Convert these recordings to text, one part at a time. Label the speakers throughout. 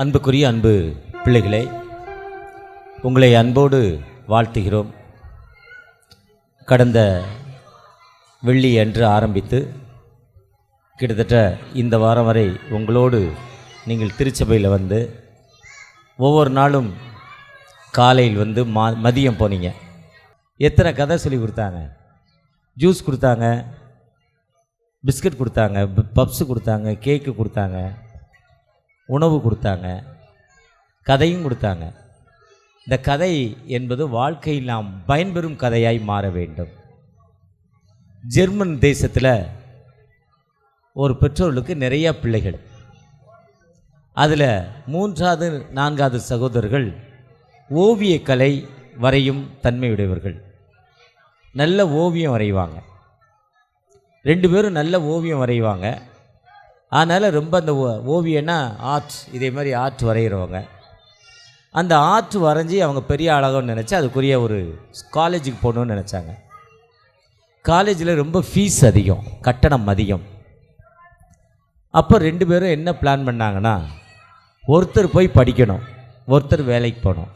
Speaker 1: அன்புக்குரிய அன்பு பிள்ளைகளே, உங்களை அன்போடு வாழ்த்துகிறோம். கடந்த வெள்ளி அன்று ஆரம்பித்து கிட்டத்தட்ட இந்த வாரம் வரை உங்களோடு நீங்கள் திருச்சபையில் வந்து ஒவ்வொரு நாளும் காலையில் வந்து மதியம் போனீங்க. எத்தனை கதை சொல்லி கொடுத்தாங்க, ஜூஸ் கொடுத்தாங்க, பிஸ்கட் கொடுத்தாங்க, பப்ஸு கொடுத்தாங்க, கேக்கு கொடுத்தாங்க, உணவு கொடுத்தாங்க, கதையும் கொடுத்தாங்க. இந்த கதை என்பது வாழ்க்கையில் நாம் பயன்பெறும் கதையாய் மாற வேண்டும். ஜெர்மன் தேசத்தில் ஒரு பெற்றோர்களுக்கு நிறைய பிள்ளைகள், அதில் 3வது 4வது சகோதரர்கள் ஓவியக்கலை வரையும் தன்மையுடையவர்கள். நல்ல ஓவியம் வரைவாங்க, 2 பேரும் நல்ல ஓவியம் வரைவாங்க. அதனால் ரொம்ப அந்த ஓவியன்னா ஆர்ட், இதே மாதிரி ஆர்ட் வரைகிறவங்க. அந்த ஆர்ட் வரைஞ்சி அவங்க பெரிய ஆளாகணும்னு நினச்சி அதுக்குரிய ஒரு காலேஜுக்கு போகணுன்னு நினச்சாங்க. காலேஜில் ரொம்ப ஃபீஸ் அதிகம், கட்டணம் அதிகம். அப்போ 2 பேரும் என்ன பிளான் பண்ணாங்கன்னா, ஒருத்தர் போய் படிக்கணும், ஒருத்தர் வேலைக்கு போகணும்.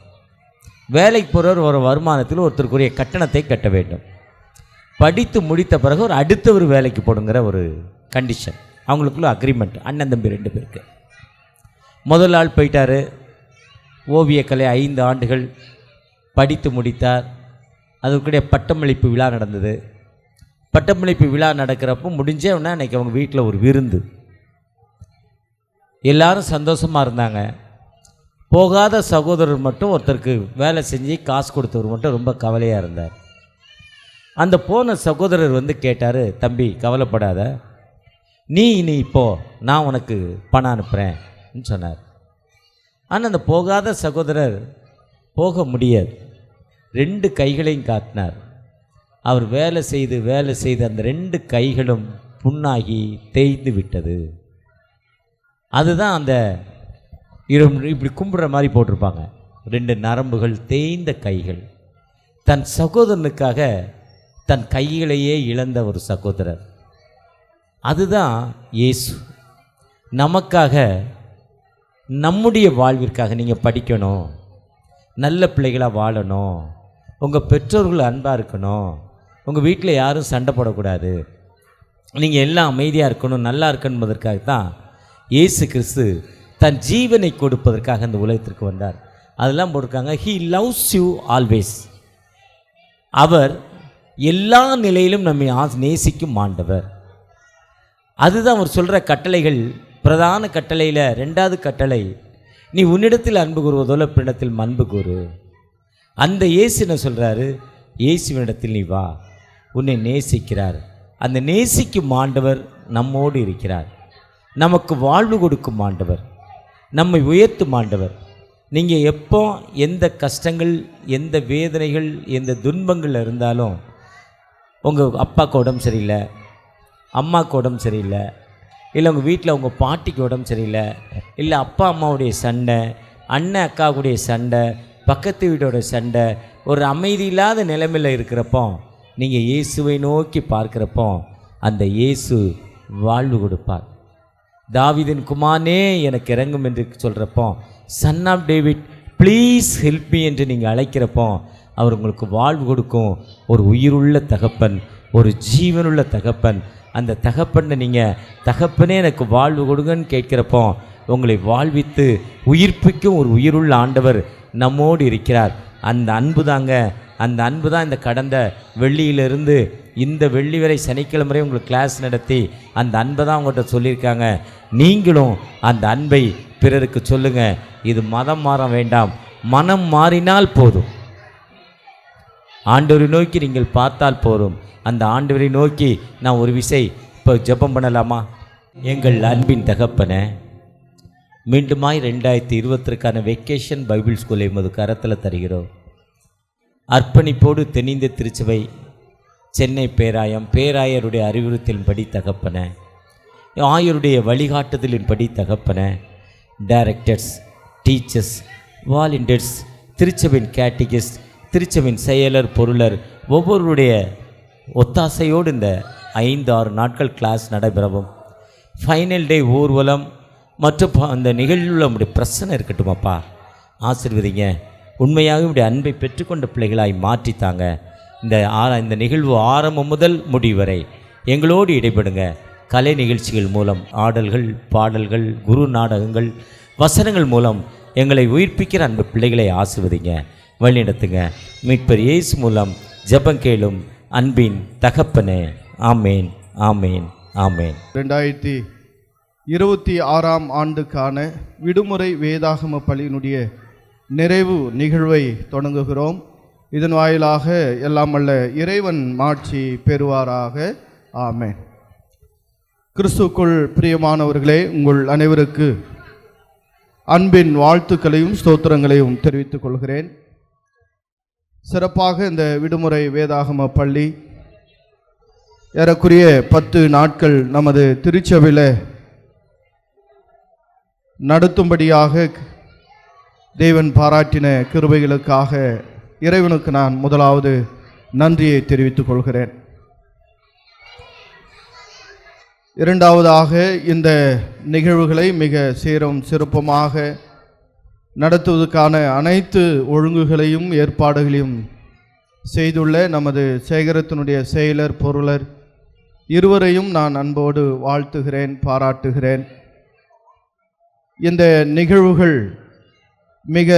Speaker 1: வேலைக்கு போகிறவர் ஒரு வருமானத்தில் ஒருத்தருக்குரிய கட்டணத்தை கட்ட வேண்டும். படித்து முடித்த பிறகு ஒரு அடுத்தவர் வேலைக்கு போடுங்கிற ஒரு கண்டிஷன், அவங்களுக்குள்ள அக்ரிமெண்ட். அண்ணன் தம்பி 2 பேருக்கு. முதல் ஆள் போயிட்டார், ஓவியக்கலை 5 ஆண்டுகள் படித்து முடித்தார். அதுக்குடைய பட்டமளிப்பு விழா நடந்தது. பட்டமளிப்பு விழா நடக்கிறப்போ முடிஞ்சவொன்னே அன்றைக்கி அவங்க வீட்டில் ஒரு விருந்து. எல்லாரும் சந்தோஷமாக இருந்தாங்க. போகாத சகோதரர் மட்டும், ஒருத்தருக்கு வேலை செஞ்சு காசு கொடுத்தவர் மட்டும் ரொம்ப கவலையாக இருந்தார். அந்த போன சகோதரர் வந்து கேட்டார், தம்பி கவலைப்படாத, நீ இப்போது நான் உனக்கு பணம் அனுப்புகிறேன்னு சொன்னார். ஆனால் அந்த போகாத சகோதரர் போக முடியாது, 2 கைகளையும் காட்டினார். அவர் வேலை செய்து அந்த 2 கைகளும் புண்ணாகி தேய்ந்து விட்டது. அதுதான் அந்த இப்படி கும்பிட்ற மாதிரி போட்டிருப்பாங்க, 2 நரம்புகள் தேய்ந்த கைகள். தன் சகோதரனுக்காக தன் கைகளையே இழந்த ஒரு சகோதரர். அதுதான் இயேசு. நமக்காக, நம்முடைய வாழ்விற்காக நீங்கள் படிக்கணும், நல்ல பிள்ளைகளாக வாழணும், உங்கள் பெற்றோர்கள் அன்பாக இருக்கணும், உங்கள் வீட்டில் யாரும் சண்டை போடக்கூடாது, நீங்கள் எல்லாம் அமைதியாக இருக்கணும், நல்லா இருக்கணும்பதற்காக தான் இயேசு கிறிஸ்து தன் ஜீவனை கொடுப்பதற்காக இந்த உலகத்திற்கு வந்தார். அதெல்லாம் போட்டிருக்காங்க, ஹீ லவ்ஸ் யூ ஆல்வேஸ். அவர் எல்லா நிலையிலும் நம்மை நேசிக்கும் ஆண்டவர். அதுதான் அவர் சொல்கிற கட்டளைகள். பிரதான கட்டளையில் 2வது கட்டளை, நீ உன்னிடத்தில் அன்பு கூறுவதோல பின்னிடத்தில் அன்பு கூறு. அந்த இயேசு என்ன சொல்கிறாரு, இயேசுவினிடத்தில் நீ வா, உன்னை நேசிக்கிறார். அந்த நேசிக்கும் ஆண்டவர் நம்மோடு இருக்கிறார், நமக்கு வாழ்வு கொடுக்கும் ஆண்டவர், நம்மை உயர்த்தும் ஆண்டவர். நீங்கள் எப்போ எந்த கஷ்டங்கள், எந்த வேதனைகள், எந்த துன்பங்கள் இருந்தாலும், உங்கள் அப்பாவுக்கு உடம்பு சரியில்லை, அம்மாவுக்கு உடம்பு சரியில்லை, இல்லை உங்கள் வீட்டில் உங்கள் பாட்டிக்கு உடம்பு சரியில்லை, இல்லை அப்பா அம்மாவுடைய சண்டை, அண்ணன் அக்காவுடைய சண்டை, பக்கத்து வீட்டோட சண்டை, ஒரு அமைதி இல்லாத நிலைமையில் இருக்கிறப்போ நீங்கள் இயேசுவை நோக்கி பார்க்குறப்போ அந்த இயேசு வாழ்வு கொடுப்பார். தாவீதின் குமாரனே எனக்கு இறங்கும் என்று சொல்கிறப்போ, son of David please help me என்று நீங்கள் அழைக்கிறப்போ அவர் உங்களுக்கு வாழ்வு கொடுக்கும். ஒரு உயிருள்ள தகப்பன், ஒரு ஜீவனுள்ள தகப்பன். அந்த தகப்பனை நீங்கள், தகப்பனே எனக்கு வாழ்வு கொடுங்கன்னு கேட்குறப்போ உங்களை வாழ்வித்து உயிர்ப்பிக்கும் ஒரு உயிருள்ள ஆண்டவர் நம்மோடு இருக்கிறார். அந்த அன்பு தாங்க, அந்த அன்பு தான் இந்த கடந்த வெள்ளியிலிருந்து இந்த வெள்ளி வரை சனிக்கிழமை வரை உங்களுக்கு கிளாஸ் நடத்தி அந்த அன்பை தான் உங்கள்கிட்ட சொல்லியிருக்காங்க. நீங்களும் அந்த அன்பை பிறருக்கு சொல்லுங்கள். இது மதம் மாற வேண்டாம், மனம் மாறினால் போதும். ஆண்டவரை நோக்கி நீங்கள் பார்த்தால் போதும். அந்த ஆண்டவரை நோக்கி நான் ஒரு விசை இப்போ ஜெபம் பண்ணலாமா? எங்கள் அன்பின் தகப்பனை, மீண்டுமாய் 2020க்கான வெக்கேஷன் பைபிள் ஸ்கூலை எமது கரத்தில் தருகிறோம். அர்ப்பணிப்போடு தென்னிந்திய திருச்சபை சென்னை பேராயருடைய அறிவுறுத்தலின்படி தகப்பனை, ஆயருடைய வழிகாட்டுதலின்படி தகப்பனை, டைரக்டர்ஸ், டீச்சர்ஸ், வாலண்டியர்ஸ், திருச்சபையின் கேட்டிகிஸ்ட், திருச்சபையின் செயலர், பொருளர் ஒவ்வொருடைய ஒத்தாசையோடு இந்த 5-6 நாட்கள் கிளாஸ் நடைபெறவும், ஃபைனல் டே ஊர்வலம் மற்றும் அந்த நிகழ்வில் நம்முடைய பிரச்சனை இருக்கட்டுமாப்பா. ஆசீர்வதிங்க. உண்மையாக இப்படி அன்பை பெற்றுக்கொண்ட பிள்ளைகளாய் மாற்றித்தாங்க. இந்த நிகழ்வு ஆரம்பம் முதல் முடிவு வரை எங்களோடு இடைபடுங்க. கலை நிகழ்ச்சிகள் மூலம், ஆடல்கள், பாடல்கள், குரு நாடகங்கள், வசனங்கள் மூலம் எங்களை உயிர்ப்பிக்கிற அன்பு பிள்ளைகளை ஆசீர்வதிங்க, வழிநடத்துங்க. மீட்பர் இயேசு மூலம் ஜெபம் கேளும் அன்பின் தகப்பனே. ஆமேன், ஆமேன், ஆமேன்.
Speaker 2: 2026 ஆண்டுக்கான விடுமுறை வேதாகம பள்ளியினுடைய நிறைவு நிகழ்வை தொடங்குகிறோம். இதன் வாயிலாக எல்லாம் வல்ல இறைவன் மாட்சி பெறுவாராக. ஆமென். கிறிஸ்துவுக்குள் பிரியமானவர்களே, உங்கள் அனைவருக்கு அன்பின் வாழ்த்துக்களையும் ஸ்தோத்திரங்களையும் தெரிவித்துக் கொள்கிறேன். சிறப்பாக இந்த விடுமுறை வேதாகம பள்ளி ஏறக்குறைய 10 நாட்கள் நமது திருச்சபையில் நடத்தும்படியாக தேவன் பாராட்டின கிருபைகளுக்காக இறைவனுக்கு நான் முதலாவது நன்றியை தெரிவித்துக் கொள்கிறேன். இரண்டாவதாக, இந்த நிகழ்வுகளை மிக சீரும் சிறப்புமாக நடத்துவதற்கான அனைத்து ஒழுங்குகளையும் ஏற்பாடுகளையும் செய்துள்ள நமது சேகரத்தினுடைய செயலர், பொருளர் இருவரையும் நான் அன்போடு வாழ்த்துகிறேன், பாராட்டுகிறேன். இந்த நிகழ்வுகள் மிக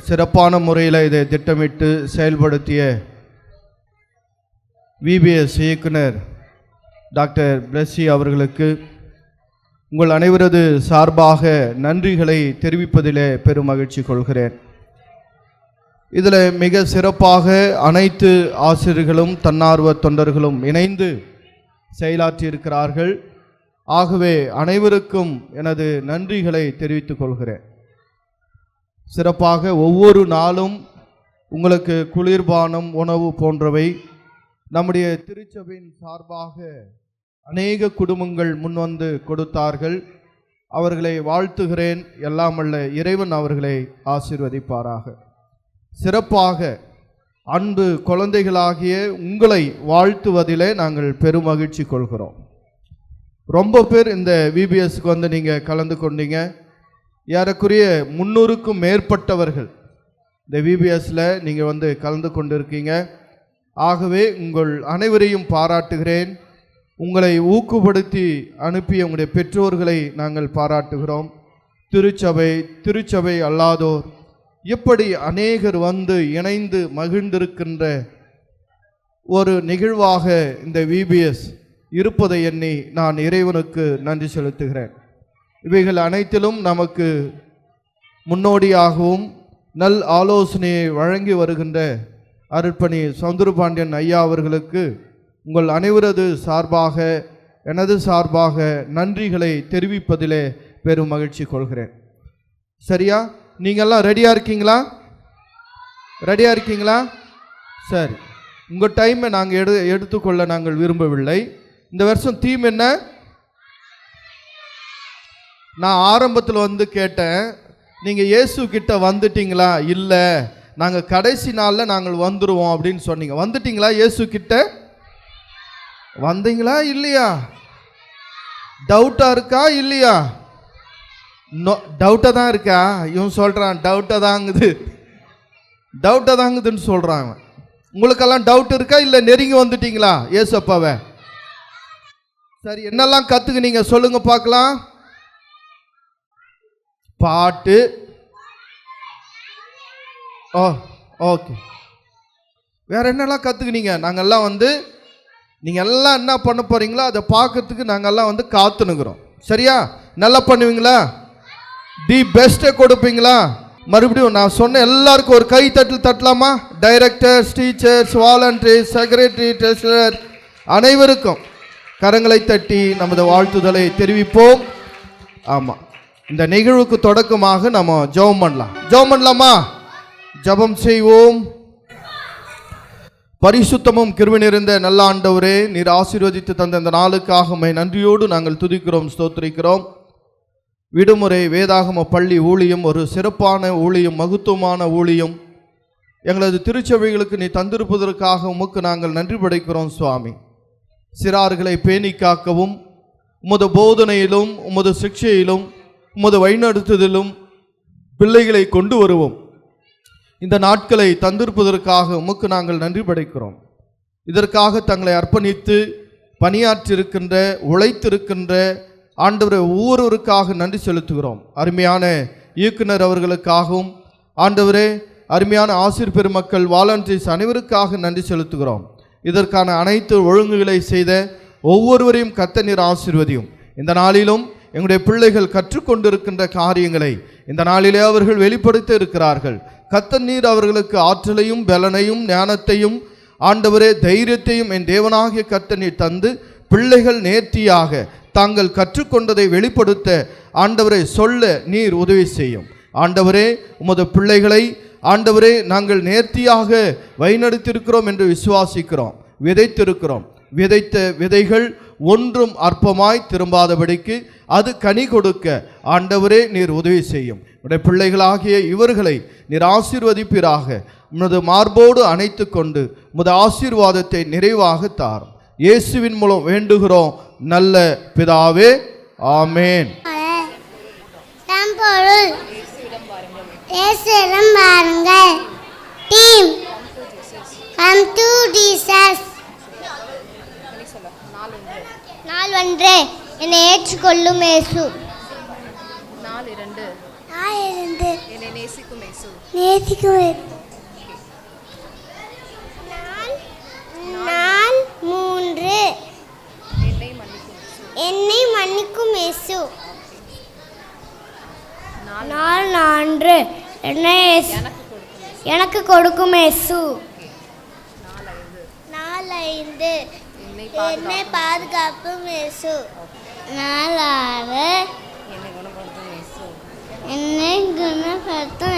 Speaker 2: சிறப்பான முறையில் இதை திட்டமிட்டு செயல்படுத்திய VBS இயக்குனர் டாக்டர் பிளஸ்ஸி அவர்களுக்கு உங்கள் அனைவரது சார்பாக நன்றிகளை தெரிவிப்பதிலே பெரும் மகிழ்ச்சி கொள்கிறேன். இதில் மிக சிறப்பாக அனைத்து ஆசிரியர்களும் தன்னார்வ தொண்டர்களும் இணைந்து செயலாற்றியிருக்கிறார்கள். ஆகவே அனைவருக்கும் எனது நன்றிகளை தெரிவித்துக் கொள்கிறேன். சிறப்பாக ஒவ்வொரு நாளும் உங்களுக்கு குளிர்பானம், உணவு போன்றவை நம்முடைய திருச்சபையின் சார்பாக அநேக குடும்பங்கள் முன்வந்து கொடுத்தார்கள். அவர்களை வாழ்த்துகிறேன். எல்லாம் வல்ல இறைவன் அவர்களை ஆசீர்வதிப்பாராக. சிறப்பாக அன்பு குழந்தைகளாகிய உங்களை வாழ்த்துவதிலே நாங்கள் பெருமகிழ்ச்சி கொள்கிறோம். ரொம்ப பேர் இந்த VBSக்கு வந்து நீங்கள் கலந்து கொண்டீங்க. ஏறக்குறைய 300க்கும் மேற்பட்டவர்கள் இந்த VBSல நீங்கள் வந்து கலந்து கொண்டிருக்கீங்க. ஆகவே உங்கள் அனைவரையும் பாராட்டுகிறேன். உங்களை ஊக்குப்படுத்தி அனுப்பிய உங்களுடைய பெற்றோர்களை நாங்கள் பாராட்டுகிறோம். திருச்சபை அல்லாதோர் எப்படி அநேகர் வந்து இணைந்து மகிழ்ந்திருக்கின்ற ஒரு நிகழ்வாக இந்த VBS இருப்பதை எண்ணி நான் இறைவனுக்கு நன்றி செலுத்துகிறேன். இவைகள் அனைத்திலும் நமக்கு முன்னோடியாகவும் நல் ஆலோசனையை வழங்கி வருகின்ற அருட்பணி சௌந்தரபாண்டியன் ஐயா அவர்களுக்கு உங்கள் அனைவரது சார்பாக, எனது சார்பாக நன்றிகளை தெரிவிப்பதிலே பெரும் மகிழ்ச்சி கொள்கிறேன். சரியா? நீங்கள்லாம் ரெடியாக இருக்கீங்களா? சரி, உங்கள் டைமை நாங்கள் எடுத்துக்கொள்ள நாங்கள் விரும்பவில்லை. இந்த வருஷம் தீம் என்ன? நான் ஆரம்பத்தில் வந்து கேட்டேன், நீங்கள் இயேசு கிட்ட வந்துட்டீங்களா? இல்லை, நாங்கள் கடைசி நாளில் நாங்கள் வந்துடுவோம் அப்படின்னு சொன்னீங்க. வந்துட்டீங்களா? இயேசு கிட்ட வந்தீங்களா இல்லையா? டவுட்டாக இருக்கா இல்லையா? டவுட்டாக தான் இருக்கா? இவன் சொல்கிறான் டவுட்டாக தாங்குதுன்னு சொல்கிறாங்க. உங்களுக்கெல்லாம் டவுட் இருக்கா? இல்லை நெருங்கி வந்துட்டீங்களா ஏசப்பாவை? சரி, என்னெல்லாம் கற்றுக்குனீங்க சொல்லுங்க பார்க்கலாம். பாட்டு, ஓகே. வேற என்னெல்லாம் கற்றுக்குனீங்க? நாங்கள்லாம் வந்து நீங்கள் எல்லாம் என்ன பண்ண போகிறீங்களோ அதை பார்க்கறதுக்கு நாங்கள்லாம் வந்து காத்துனுக்குறோம். சரியா? நல்லா பண்ணுவீங்களா? தி பெஸ்ட்டை கொடுப்பீங்களா? மறுபடியும் நான் சொன்ன எல்லாருக்கும் ஒரு கை தட்டலாமா? Directors, teachers, volunteers, secretary, treasurer அனைவருக்கும் கரங்களை தட்டி நமது வாழ்த்துதலை தெரிவிப்போம். ஆமாம், இந்த நிகழ்வுக்கு தொடக்கமாக நம்ம ஜெபம் பண்ணலாமா? ஜெபம் செய்வோம். பரிசுத்தமும் கிருபை நிறைந்த நல்ல ஆண்டவரே, நீர் ஆசீர்வதித்து தந்த இந்த நாளுக்காக உம்மை நன்றியோடு நாங்கள் துதிக்கிறோம், ஸ்தோத்திரிக்கிறோம். விடுமுறை வேதாகம பள்ளி ஊழியம் ஒரு சிறப்பான ஊழியம், மகத்துவமான ஊழியம் எங்களது திருச்சபைகளுக்கு நீ தந்திருப்பதற்காக உமக்கு நாங்கள் நன்றி படைக்கிறோம் சுவாமி. சிறார்களை பேணி காக்கவும், உமது போதனையிலும் உமது சிக்ஷையிலும் உமது வழிநடத்துதலும் பிள்ளைகளை கொண்டு வருவோம். இந்த நாட்களை தந்திருப்பதற்காக உமக்கு நாங்கள் நன்றி படைக்கிறோம். இதற்காக தங்களை அர்ப்பணித்து பணியாற்றிருக்கின்ற உழைத்திருக்கின்ற ஆண்டவரை ஒவ்வொருவருக்காக நன்றி செலுத்துகிறோம். அருமையான இயக்குனர் அவர்களுக்காகவும் ஆண்டவரே அருமையான ஆசிரியர் பெருமக்கள் வாலண்டியர்ஸ் அனைவருக்காக நன்றி செலுத்துகிறோம். இதற்கான அனைத்து ஒழுங்குகளை செய்த ஒவ்வொருவரையும் கர்த்தர் நீர் ஆசீர்வதியும். இந்த நாளிலும் எங்களுடைய பிள்ளைகள் கற்றுக்கொண்டிருக்கின்ற காரியங்களை இந்த நாளிலே அவர்கள் வெளிப்படுத்த இருக்கிறார்கள். கர்த்தர் நீர் அவர்களுக்கு ஆற்றலையும் பலனையும் ஞானத்தையும் ஆண்டவரே தைரியத்தையும் என் தேவனாகிய கர்த்தர் நீர் தந்து பிள்ளைகள் நேர்த்தியாக தாங்கள் கற்றுக்கொண்டதை வெளிப்படுத்த ஆண்டவரை சொல்ல நீர் உதவி செய்யும். ஆண்டவரே உமது பிள்ளைகளை ஆண்டவரே நாங்கள் நேர்த்தியாக வழிநடத்தியிருக்கிறோம் என்று விசுவாசிக்கிறோம். விதைத்திருக்கிறோம். விதைத்த விதைகள் ஒன்றும் அற்பமாய் திரும்பாதபடிக்கு அது கனி கொடுக்க ஆண்டவரே நீர் உதவி செய்யும். உடைய பிள்ளைகளாகிய இவர்களை நீர் ஆசீர்வதிப்பீராக. உமது மார்போடு அணைத்து கொண்டு உமது ஆசீர்வாதத்தை நிறைவாக தாரும். இயேசுவின் மூலம் வேண்டுகிறோம் நல்ல பிதாவே, ஆமேன்.
Speaker 3: இயேசுவிடம் வாருங்கள். Team come to Jesus. நாள் ஒன்று என்னை ஏற்றுக்கொள்ளும் இயேசு. நாள் இரண்டு என்னை நேசிக்கும் இயேசு. நாள் மூன்று என்னை மன்னிக்கும் இயேசு. நாள் நான்கு எனக்கு கொடுக்கும் இயேசு. நாள் ஐந்து என்னை பாதுகாப்பும் இயேசு. நாள் ஆறு என்னை குணப்படுத்தும்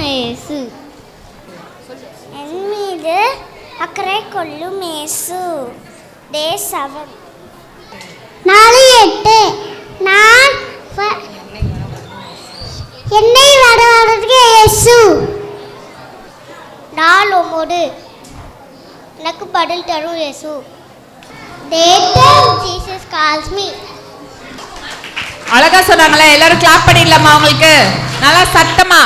Speaker 3: இயேசு. என் மீது அக்கறை கொள்ளும் இயேசு. டே 7. நாள் 8 நான் என்னை வரவழைக்க இயேசு. நாள் 9 எனக்கு பதில் தரும் இயேசு. Jesus calls me.
Speaker 4: அழகா சொன்னாங்களே, எல்லாரும் கிளாப் பண்ணிடலாமா உங்களுக்கு? நல்லா சத்தமா.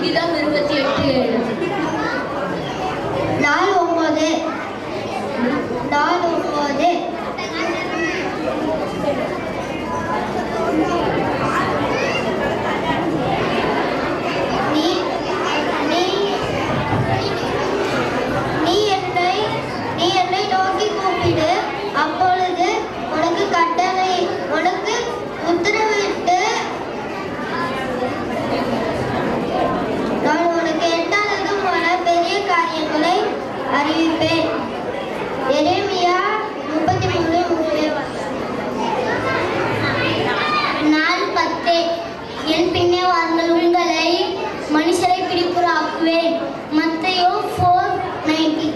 Speaker 5: சங்கீதம் 28:7.
Speaker 3: 4:9. 4:9. நீ நீ நீ என்னை நீ என்னை நோக்கி கூப்பிடு, அப்பொழுது உனக்கு உத்தரவிட்டு நான் உனக்கு எட்டாததும் போல பெரிய காரியங்களை அறிவிப்பேன். எரேமியா 33:3. 4:10. என் பின்னே வாருங்கள், உங்களை மனுஷரை பிடிப்புறாக்குவேன். மத்தேயு 4:19.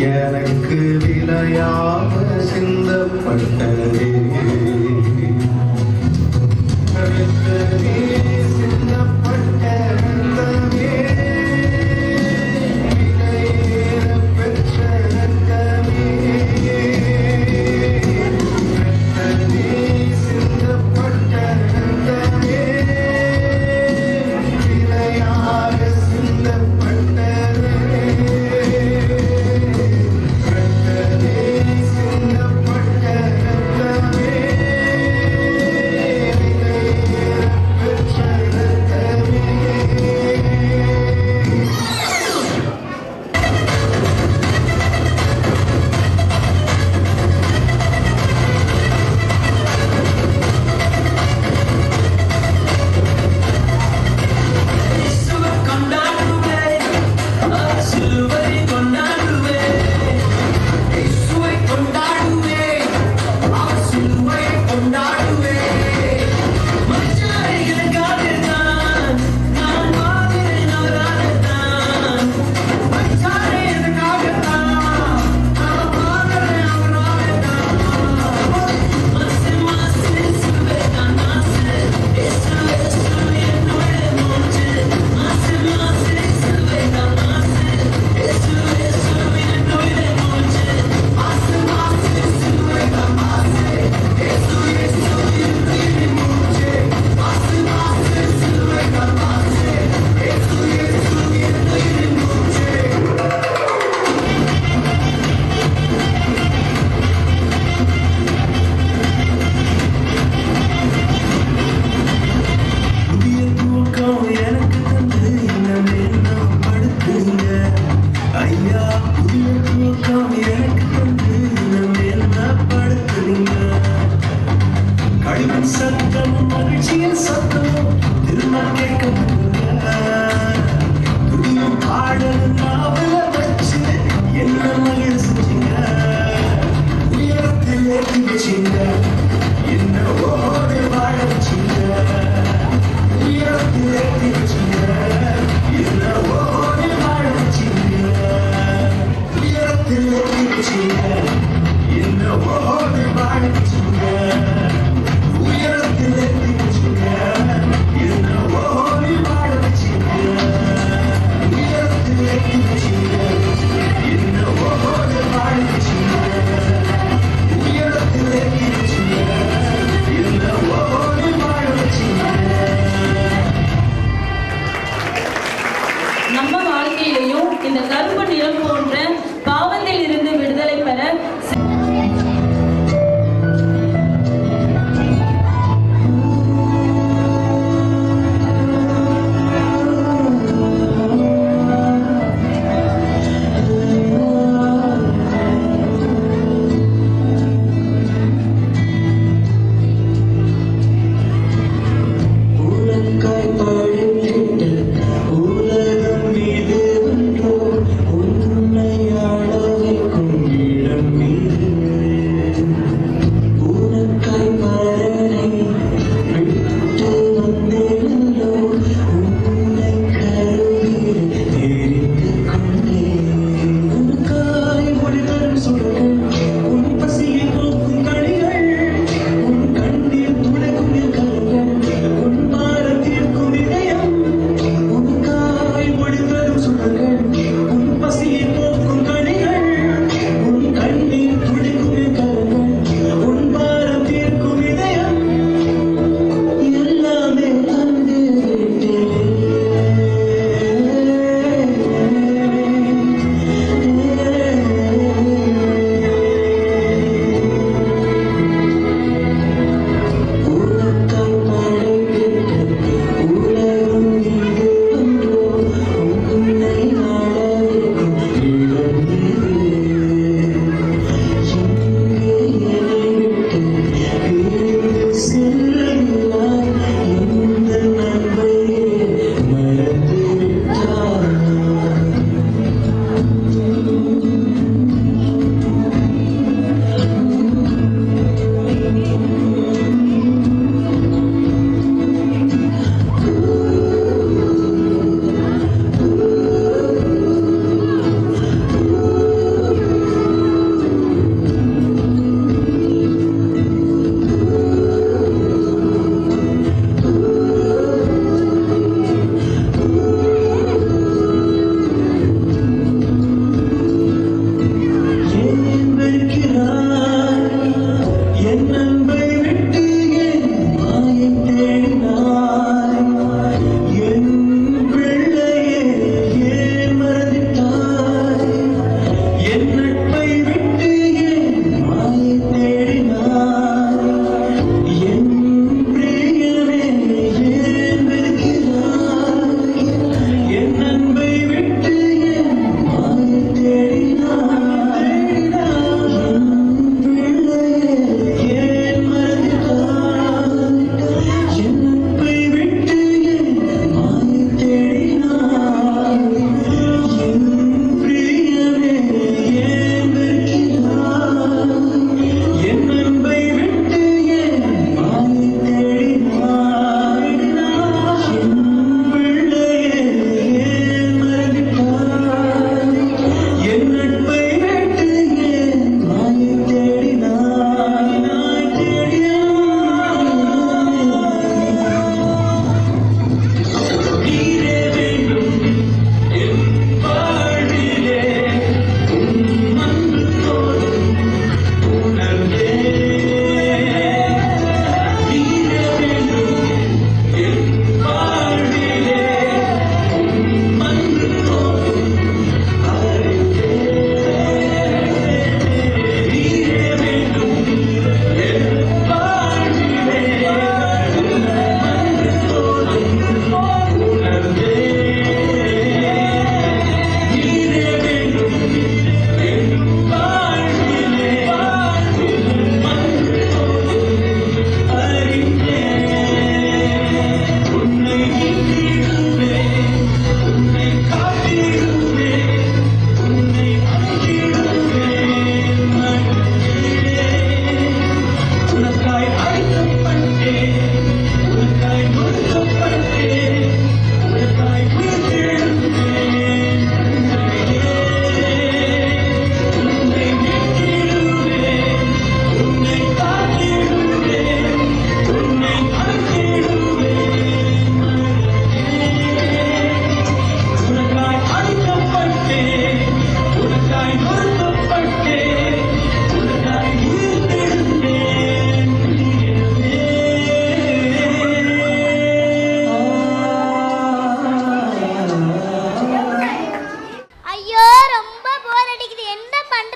Speaker 5: எனக்கு விலையாக சிந்தப்பட்டதே. ரத்தமே சிந்தப்பட்ட ரத்தமே, விலையேற பெற்ற ரத்தமே. ரத்தமே சிந்தப்பட்ட ரத்தமே, விலையாக சிந்தப்பட்டதே. ரத்தமே சிந்தப்பட்ட ரத்தமே,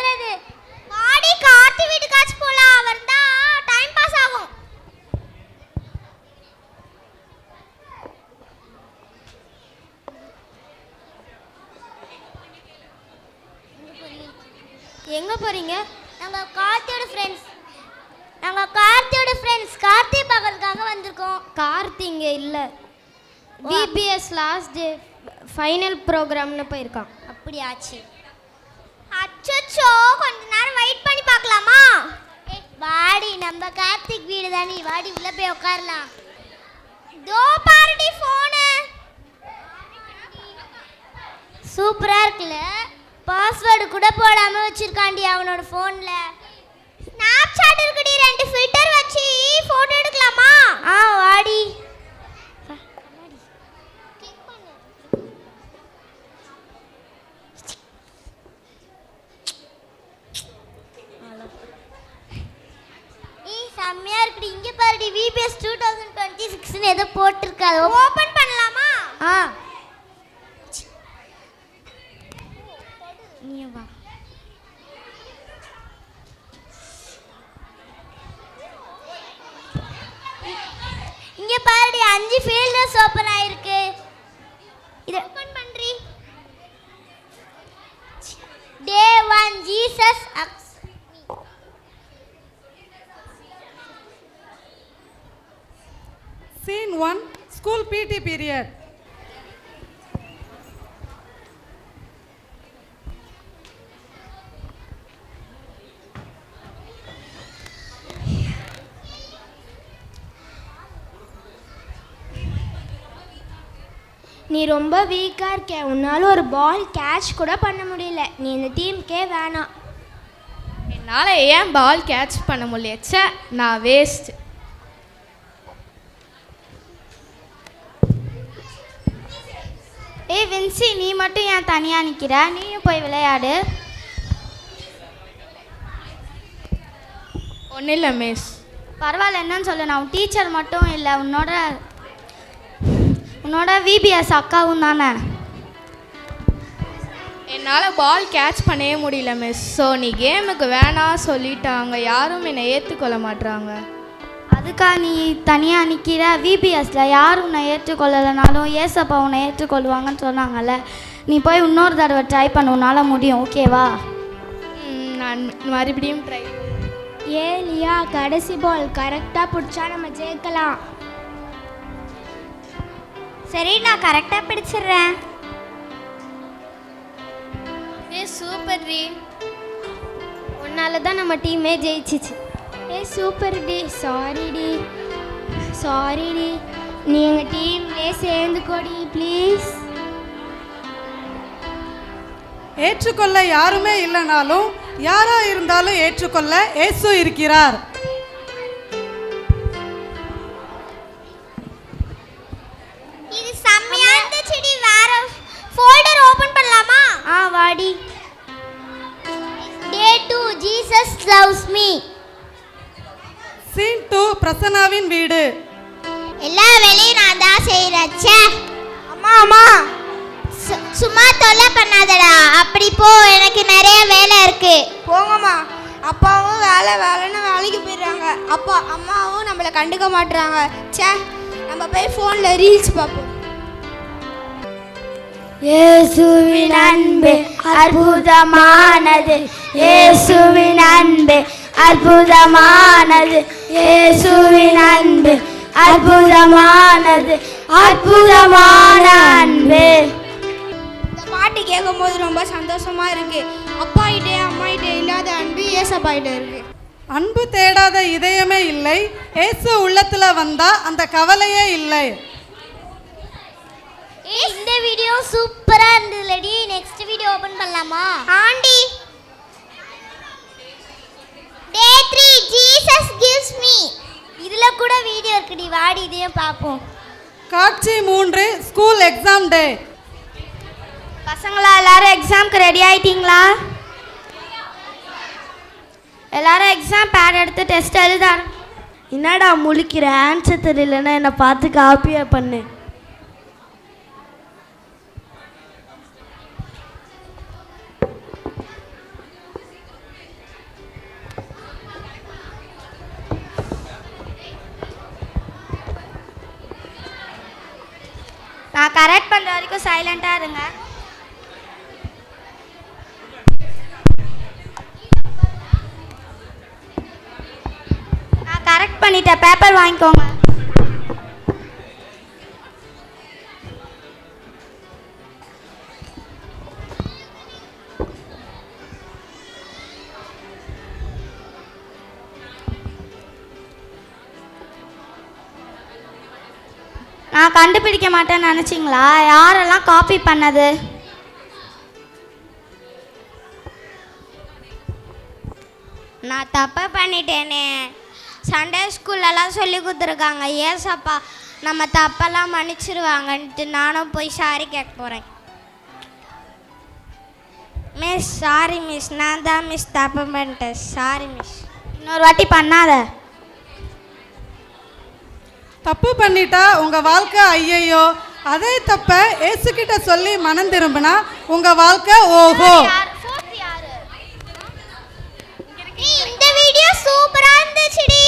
Speaker 3: போறது? வாடி கார்த்தி வீட்டுக்காச்சும் போலாம். அவர் தான் டைம் பாஸ் ஆகும். எங்க போறீங்க? நாங்க கார்த்தியோட ஃப்ரெண்ட்ஸ் கார்த்தி பார்க்கறதுக்காக வந்திருக்கோம். கார்த்தி இங்க இல்ல. பிபிஎஸ் லாஸ்ட் டே ஃபைனல் ப்ரோக்ராம்னு போயிருக்கான். அப்படியாச்சு. அச்சச்சோ, கொஞ்ச நேரம் வெயிட் பண்ணி பார்க்கலாமா? வாடி, நம்ம கார்த்திக் வீடு தானே, வாடி உள்ள போய் உட்காரலாம். தோ பாருடி ஃபோனு. சூப்பரா இருக்குல்ல? பாஸ்வேர்டு கூட போடாம வச்சிருக்காண்டி அவனோட ஃபோன்ல. ஸ்னாப்சாட் இருக்குடி, 2 ஃபில்டர் வச்சு போட்டோ எடுக்கலாமா? வாடி. செம்மையா இருக்குடி. இங்க பாருடி, விபிஎஸ் 2026 ஏதோ போட்டிருக்காது. ஓபன் பண்ணலாமா? நீ வா. இங்க பாருடி, 5 ஃபீல்டர்ஸ் ஓபன் ஆயிருக்கு. இத ஓபன் பண்றீ. டே 1 Jesus
Speaker 6: Scene 1, School PT period.
Speaker 3: நீ ரொம்ப வீக்காக இருக்க. உன்னால் ஒரு பால் கேட்ச் கூட பண்ண முடியல. நீ இந்த டீமுக்கே வேணாம்.
Speaker 7: என்னால் ஏன் பால் கேட்ச் பண்ண முடியச்ச, நான் வேஸ்ட்.
Speaker 3: வின்சி, நீ மட்டும் ஏன் தனியாக நிற்கிற? நீயும் போய் விளையாடு.
Speaker 7: ஒன்றும் இல்லை மிஸ்.
Speaker 3: பரவாயில்ல, என்னன்னு சொல்லு. நான் உன் டீச்சர் மட்டும் இல்லை, உன்னோட விபிஎஸ் அக்காவும் தானே.
Speaker 7: என்னால் பால் கேட்ச் பண்ணவே முடியல மிஸ். ஸோ நீ கேமுக்கு வேணாம் சொல்லிட்டாங்க. யாரும் என்னை ஏற்றுக்கொள்ள மாட்றாங்க.
Speaker 3: அதுக்கா நீ தனியாக நிற்கிற? விபிஎஸ்சில் யாரும் உன்னை ஏற்றுக்கொள்ளலைனாலும் ஏசப்பா உன்னை ஏற்றுக்கொள்வாங்கன்னு சொன்னாங்கல்ல. நீ போய் இன்னொரு தடவை ட்ரை பண்ண, உன்னால் முடியும். ஓகேவா?
Speaker 7: நான் மறுபடியும் ட்ரை.
Speaker 3: ஏலியா, கடைசி பால் கரெக்டாக பிடிச்சா நம்ம ஜெயிக்கலாம். சரி, நான் கரெக்டாக பிடிச்சிடுறேன்.
Speaker 7: Super D.
Speaker 3: உன்னால தான் நம்ம டீமே ஜெயிச்சிச்சு. சூப்பர் டி. சாரி டி. நீ எங்கள் டீம்லேயே சேர்ந்துக்கோடி ப்ளீஸ்.
Speaker 6: ஏற்றுக்கொள்ள யாருமே இல்லைனாலும் யாரா இருந்தாலும் ஏற்றுக்கொள்ள இயேசு இருக்கிறார்.
Speaker 3: இது செம்மையா இருந்துச்சுடி. வேற ஃபோல்டர் ஓபன் பண்ணலாமா? வாடி. Day 2 Jesus loves me.
Speaker 6: Scene 2, பிரசன்னாவின் வீடு.
Speaker 3: எல்லா வேலையும் நான் தான் செய்றேன். அம்மா சும்மா தொல்லை பண்ணாதடா. அப்படி போ, எனக்கு நிறைய வேலை இருக்கு.
Speaker 8: போங்கம்மா. அப்பாவும் வேலைன்னு வேலைக்கு போயிடுறாங்க. அம்மாவும் நம்மளை கண்டுக்க மாட்டுறாங்க. ச்சே, நம்ம போய் ஃபோனில் ரீல்ஸ் பார்ப்போம்.
Speaker 3: இயேசுவின் அன்பு அற்புதமானது. இயேசுவின் அன்பு அற்புதமானது. இயேசுவின் அன்பு அற்புதமானது. அற்புதமான அன்பு.
Speaker 8: இந்த பாட்டு கேட்கும்போது ரொம்ப சந்தோஷமா இருக்கு. அப்பாகிட்டே அம்மாகிட்டே இல்லாத அன்பு ஏசப்பாகிட்ட இருக்கு.
Speaker 6: அன்பு தேடாத இதயமே இல்லை. இயேசு உள்ளத்துல வந்தா அந்த கவலையே இல்லை.
Speaker 3: இந்த வீடியோ சூப்பரா இருந்ததுலடி. நெக்ஸ்ட் வீடியோ ஓபன் பண்ணலாமா? Aunty. Day 3 Jesus gives me. இதுல கூட வீடியோ இருக்குடி. வாடி, இதையும் பாப்போம்.
Speaker 6: காட்சி 3, ஸ்கூல் எக்ஸாம் டே.
Speaker 3: பசங்களா, எல்லாரும் எக்ஸாம்க்கு ரெடி ஆயிட்டீங்களா? எல்லாரும் எக்ஸாம் பேட் எடுத்து டெஸ்ட் எழுத. என்னடா முழிக்கிற? ஆன்சர் தெரியலன்னா என்னை பார்த்து காப்பியா பண்ணு. நான் கரெக்ட் பண்ணுற வரைக்கும் சைலண்ட்டாக இருங்க. நான் கரெக்ட் பண்ணிட்டேன், பேப்பர் வாங்கிக்கோங்க. நான் கண்டுபிடிக்க மாட்டேன்னு நினச்சிங்களா? யாரெல்லாம் காப்பி பண்ணது? நான் தப்பு பண்ணிட்டேனே. சண்டே ஸ்கூல்லலாம் சொல்லி கொடுத்துருக்காங்க, ஏசப்பா நம்ம தப்பெல்லாம் மன்னிச்சிருவாங்கன்ட்டு நானும் போய் சாரி கேட்க போகிறேன். மிஸ் சாரி மிஸ், நான் தான் மிஸ் தப்பு பண்ணிட்டேன், சாரி மிஸ். இன்னொரு வாட்டி பண்ணாத.
Speaker 6: தப்பு பண்ணிட்டா உங்க வாழ்க்கை ஐயையோ, அதே தப்ப ஏசுகிட்ட சொல்லி மனம் திரும்பினா உங்க வாழ்க்கை ஓஹோ.
Speaker 3: இந்த வீடியோ சூப்பரா இருந்துச்சுடி.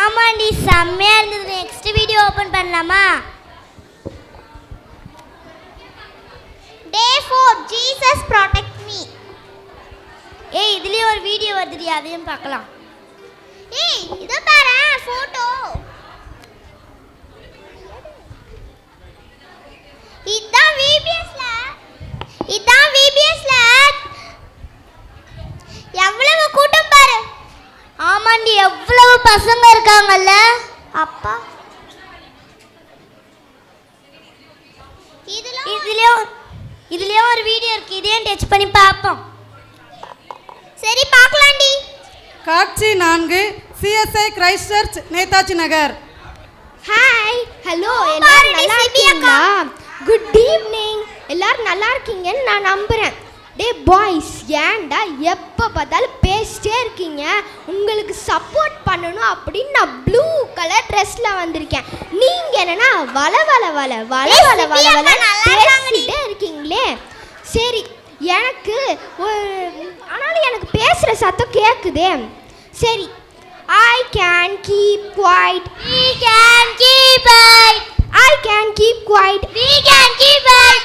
Speaker 3: ஆமாண்டி, செம்மையா இருந்தது. நெக்ஸ்ட் வீடியோ ஓபன் பண்ணலாமா? Day 4 Jesus protect me. ஏய், இதுலயே ஒரு வீடியோ வருதுடி, அதையும் பார்க்கலாம். ஏய், இத பாரு போட்டோ. இதான் VBSல எவ்வளவு கூட்டம் பாரு. ஆமாண்டி, எவ்வளவு பசங்க இருக்காங்கல்ல. அப்பா, இதுலயே ஒரு வீடியோ இருக்கு, இதையும் டச் பண்ணி பார்ப்போம். சரி, பார்க்கலாம்டி.
Speaker 6: காட்சி 4, CSI கிரைஸ்ட் சர்ச், நேதாஜி நகர்.
Speaker 3: ஹாய், ஹலோ, எல்லாரும் நல்லா இருக்கீங்களா? Good evening. எல்லாரும் நல்லா இருக்கீங்கன்னு நான் நம்புகிறேன். டே பாய்ஸ், ஏன்டா எப்போ பார்த்தாலும் பேசிட்டே இருக்கீங்க? உங்களுக்கு சப்போர்ட் பண்ணணும் அப்படின்னு நான் ப்ளூ கலர் ட்ரெஸ்ஸில் வந்திருக்கேன். நீங்கள் என்னன்னா வள பேசிட்டே இருக்கீங்களே. சரி, ஆனாலும் எனக்கு பேசுகிற சத்தம் கேட்குதே. சரி, I can keep quiet. We can keep quiet. I can keep quiet. We can keep quiet.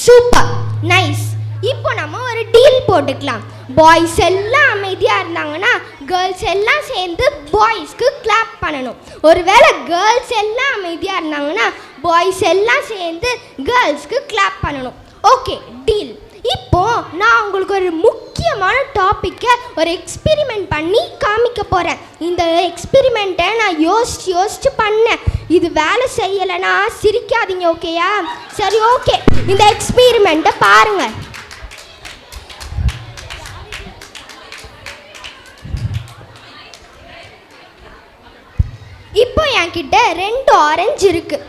Speaker 3: Super, nice. இப்போ நம்ம ஒரு டீல் போட்டுக்கலாம். பாய்ஸ் எல்லாம் அமைதியாக இருந்தாங்கன்னா கேர்ள்ஸ் எல்லாம் சேர்ந்து பாய்ஸ்க்கு கிளாப் பண்ணணும். ஒருவேளை கேர்ள்ஸ் எல்லாம் அமைதியாக இருந்தாங்கன்னா பாய்ஸ் எல்லாம் சேர்ந்து கேர்ள்ஸ்க்கு கிளாப் பண்ணணும். Okay, deal. இப்போ நான் உங்களுக்கு ஒரு முக்கியமான டாப்பிக்கை ஒரு எக்ஸ்பெரிமெண்ட் பண்ணி காமிக்க போகிறேன். இந்த எக்ஸ்பெரிமெண்ட்டை நான் யோசிச்சு பண்ணேன். இது வேலை செய்யலைன்னா சிரிக்காதீங்க, ஓகேயா? சரி, ஓகே, இந்த எக்ஸ்பெரிமெண்ட்டை பாருங்கள். இப்போ என்கிட்ட 2 ஆரஞ்சு இருக்குது.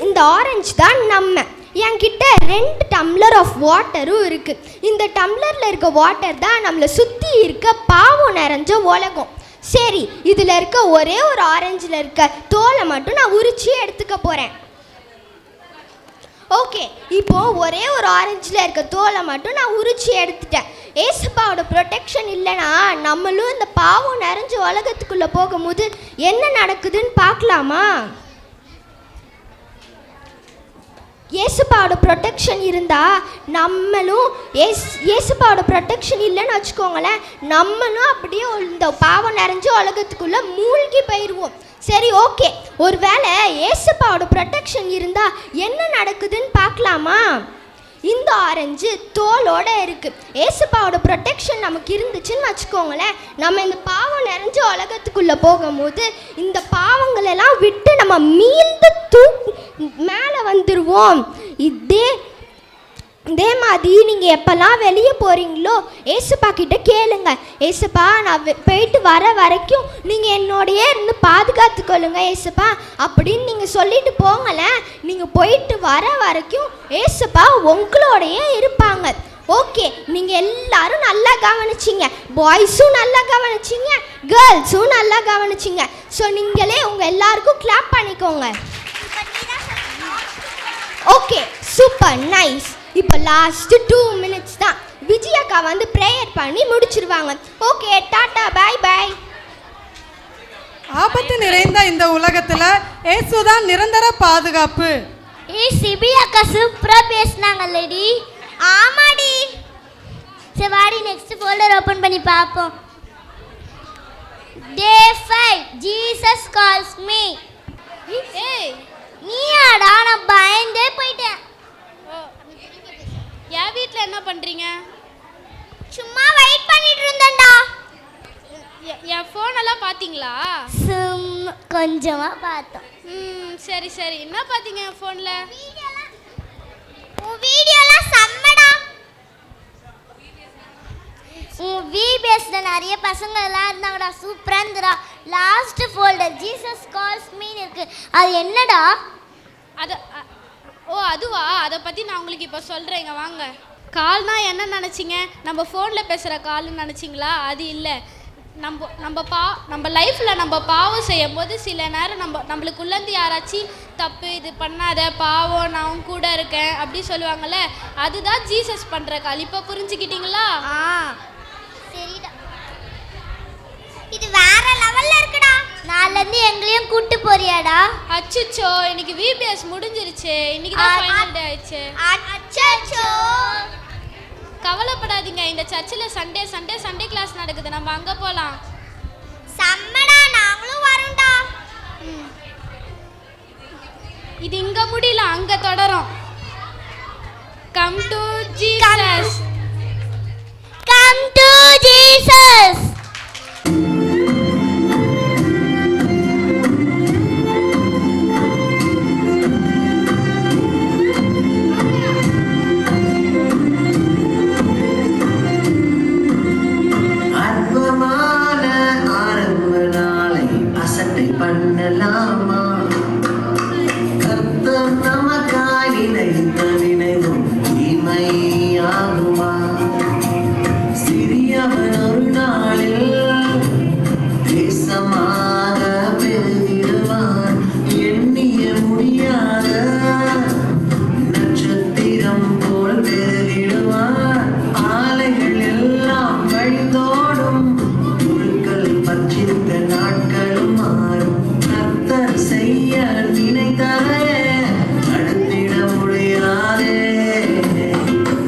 Speaker 3: இந்த ஆரஞ்சு தான் நம்ம. என்கிட்ட 2 டம்ளர் ஆஃப் வாட்டரும் இருக்குது. இந்த டம்ளரில் இருக்க வாட்டர் தான் நம்மளை சுற்றி இருக்க பாவம் நிறைஞ்ச உலகம். சரி, இதில் இருக்க ஒரே ஒரு ஆரஞ்சில் இருக்க தோலை மட்டும் நான் உரிச்சு எடுத்துக்க போகிறேன். ஓகே, இப்போது ஒரே ஒரு ஆரஞ்சில் இருக்க தோலை மட்டும் நான் உரிச்சு எடுத்துட்டேன். ஏசப்பாவோட ப்ரொடெக்ஷன் இல்லைனா நம்மளும் இந்த பாவம் நிறைஞ்ச உலகத்துக்குள்ளே போகும்போது என்ன நடக்குதுன்னு பார்க்கலாமா? ஏசப்பாவோட ப்ரொடெக்ஷன் இருந்தால் நம்மளும் ஏசப்பாவோட ப்ரொடெக்ஷன் இல்லைன்னு வச்சுக்கோங்களேன், நம்மளும் அப்படியே இந்த பாவம் நிறைஞ்ச உலகத்துக்குள்ளே மூழ்கி போயிடுவோம். சரி, ஓகே, ஒரு வேளை ஏசப்பாவோட ப்ரொடெக்ஷன் இருந்தால் என்ன நடக்குதுன்னு பார்க்கலாமா? இந்த ஆரஞ்சு தோலோடு இருக்குது. ஏசப்பாவோட ப்ரொடெக்ஷன் நமக்கு இருந்துச்சுன்னு வச்சுக்கோங்களேன், நம்ம இந்த பாவம் நிறைஞ்ச உலகத்துக்குள்ளே போகும்போது இந்த பாவங்களெல்லாம் விட்டு நம்ம மீண்டு மேலே வந்துடுவோம். இதே மாதிரி நீங்கள் எப்போல்லாம் வெளியே போகிறீங்களோ ஏசப்பா கிட்ட கேளுங்க, ஏசப்பா நான் போயிட்டு வர வரைக்கும் நீங்கள் என்னோடையே இருந்து பாதுகாத்துக்கொள்ளுங்க ஏசப்பா அப்படின்னு நீங்கள் சொல்லிட்டு போங்களேன். நீங்கள் போயிட்டு வர வரைக்கும் ஏசப்பா உங்களோடையே இருப்பாங்க. ஓகே, நீங்கள் எல்லாரும் நல்லா கவனிச்சிங்க, பாய்ஸும் நல்லா கவனிச்சிங்க, கேர்ள்ஸும் நல்லா கவனிச்சிங்க. ஸோ நீங்களே உங்கள் எல்லாருக்கும் கிளாப் பண்ணிக்கோங்க. Okay, super, nice. இப்போ லாஸ்ட் 2 minutes தான். விஜயக்கா வந்து ப்ரேயர் பண்ணி முடிச்சிருவாங்க. ஓகே, டாட்டா, பாய் பாய்.
Speaker 6: ஆபத்து நிறைந்த இந்த உலகத்தில் இயேசுதான் நிரந்தர பாதுகாப்பு.
Speaker 3: ஏய் சிபி அக்கா சூப்பரா பேசுனாங்கல்லடி. ஆமாடி. சரி வாடி நெக்ஸ்ட் ஃபோல்டர் ஓபன் பண்ணி பாப்போம். Day 5 Jesus calls me.
Speaker 7: ஏய்
Speaker 3: நீயாடா? நான் பயந்தே போயிட்டேன்.
Speaker 7: என் வீட்டில் என்ன பண்ணுறீங்க?
Speaker 3: சும்மா வெயிட் பண்ணிட்டு இருந்தேன்டா.
Speaker 7: என் ஃபோனெல்லாம் பார்த்தீங்களா?
Speaker 3: கொஞ்சமா பார்த்தோம்.
Speaker 7: சரி சரி, என்ன பார்த்தீங்க என் ஃபோனில்?
Speaker 3: உன் வீடியோலாம் செம்மடா. உன் விபிஎஸ்ல நிறைய பசங்க எல்லாம் இருந்தாங்கடா, சூப்பரா இருந்துடா. Last folder Jesus calls me இருக்கு, அது என்னடா?
Speaker 7: அதுவா? அதை பற்றி நான் உங்களுக்கு இப்போ சொல்கிறேங்க வாங்க. கால்னா என்ன நினச்சிங்க? நம்ம ஃபோனில் பேசுகிற கால்னு நினச்சிங்களா? அது இல்லை. நம்ம லைஃப்பில் நம்ம பாவம் செய்யும் போது சில நேரம் நம்மளுக்குள்ளேருந்து யாராச்சும் தப்பு இது பண்ணாத பாவம் நான் உன் கூட இருக்கேன் அப்படி சொல்லுவாங்கள்ல, அதுதான் ஜீசஸ் பண்ணுற கால். இப்போ புரிஞ்சுக்கிட்டீங்களா?
Speaker 3: சரிடா, இது வேற லெவல்ல இருக்குடா. நாளைந்து எங்களையும் கூட்டு போறியாடா?
Speaker 7: அச்சச்சோ, இன்னைக்கு விபிஎஸ் முடிஞ்சிருச்சு. இன்னைக்கு தான் ஃபைனல் டே ஆயிடுச்சு.
Speaker 3: அச்சச்சோ,
Speaker 7: கவலைப்படாதீங்க, இந்த சர்ச்சில் சண்டே கிளாஸ் நடக்குது, நம்ம அங்கே போகலாம்.
Speaker 3: செம்மடா, நாங்களும் வரோம்டா.
Speaker 7: இது இங்கே முடியல, அங்கே தொடரும். Come to Jesus,
Speaker 3: come to Jesus.
Speaker 5: பண்ணலாமா? கர்த்தர் நமக்காய் நினைத்த நினைவும் தீமையாகுமா? சிறியவன் ஒரு நாளில் தேசமாக பெருகிடுவான். எண்ணிய முடியாத நட்சத்திரம் போல் பெருகிடுவான். ஆலைகள் எல்லாம் வழிந்தோடும், பொருட்கள் பற்றித்த நாட்களும் மாறும். கர்த்தர் செய்ய நினைத்ததையே நடத்திட முடியாதே.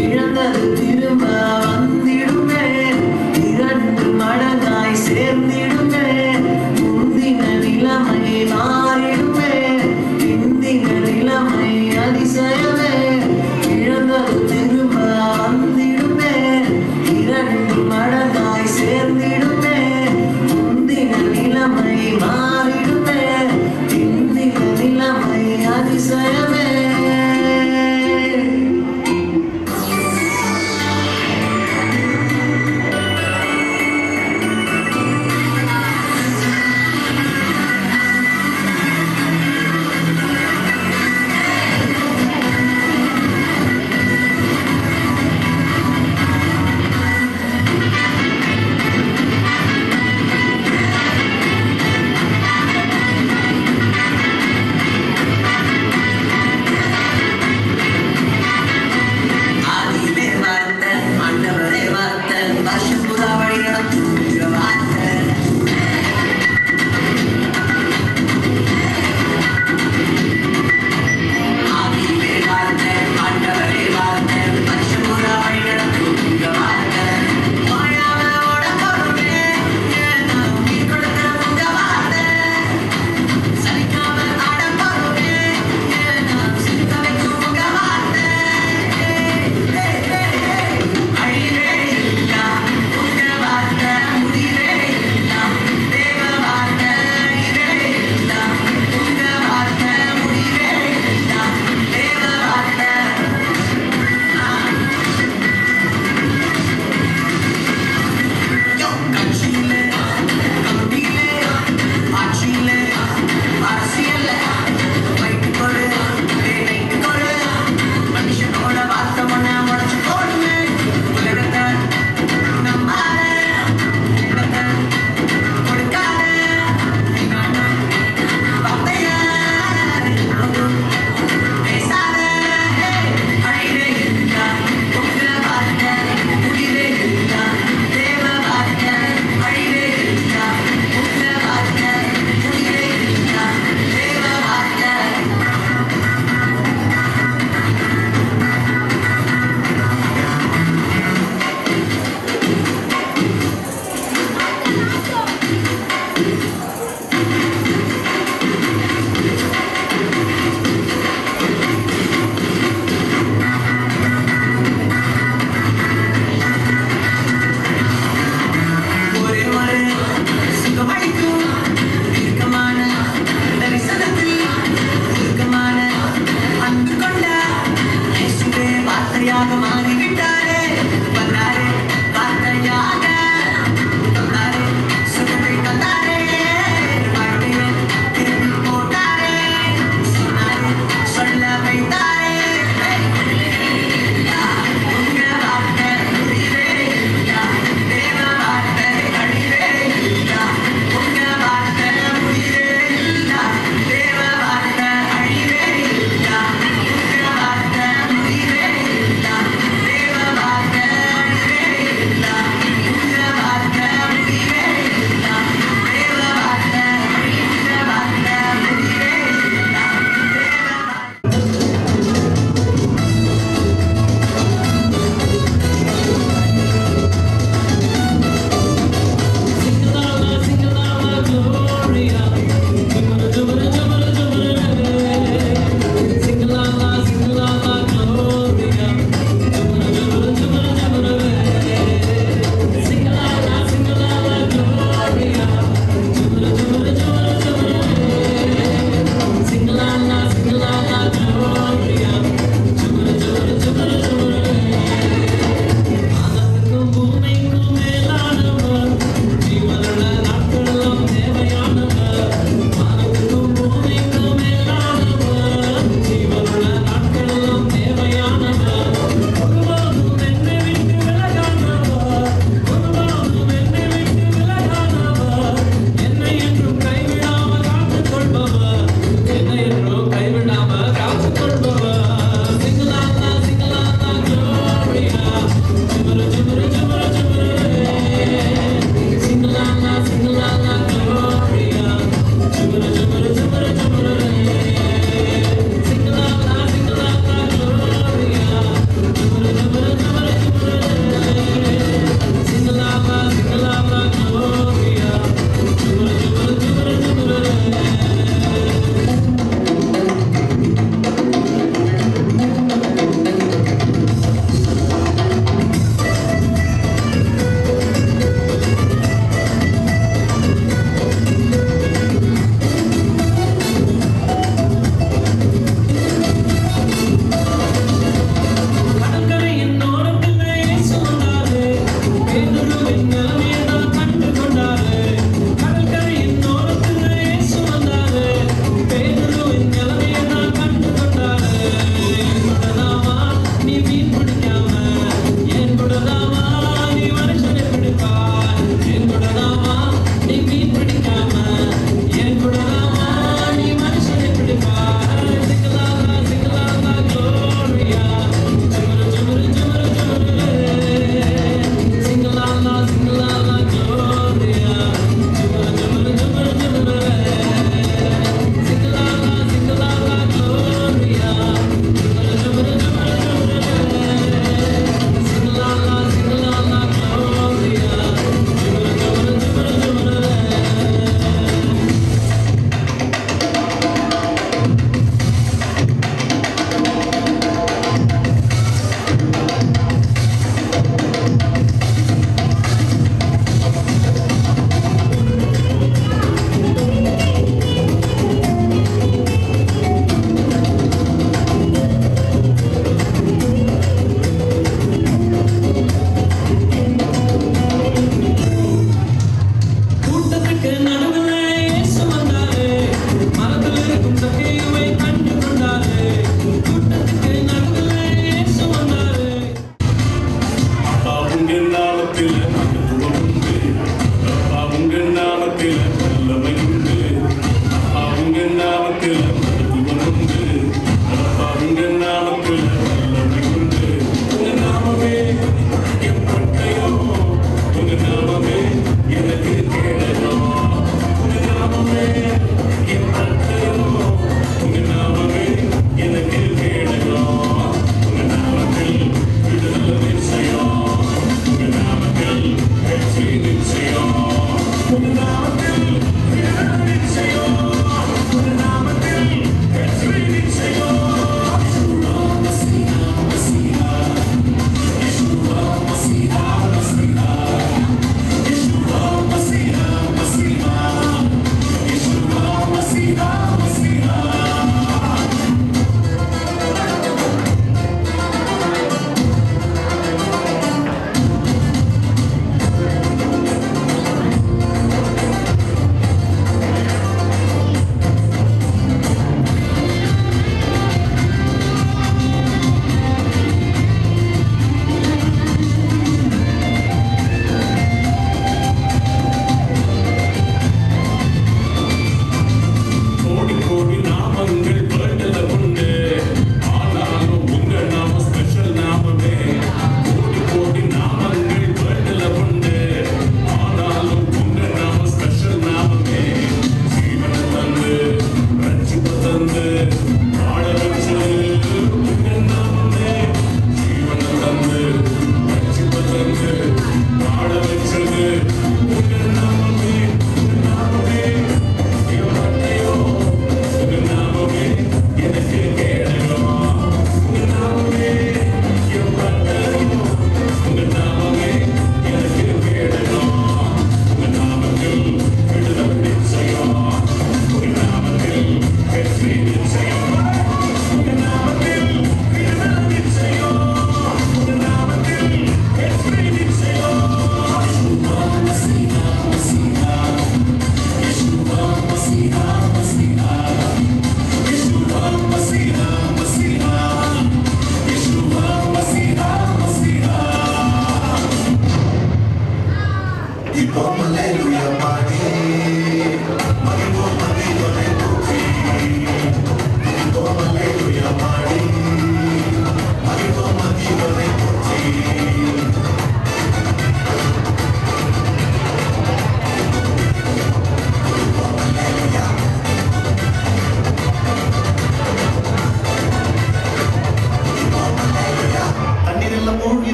Speaker 5: இழந்தது திரும்ப வந்திடுமே, 2 மடங்காய் சேர்ந்திடுமே. முந்தின நிலைமை மாறிடுமே, பிந்தின நிலைமை அதிசயமே. இழந்தது திரும்ப வந்திடுமே, 2 மடங்காய் சேர்ந்திடுமே. முந்தின நிலைமை மாறிடுமே, பிந்தின நிலைமை அதிசயமே.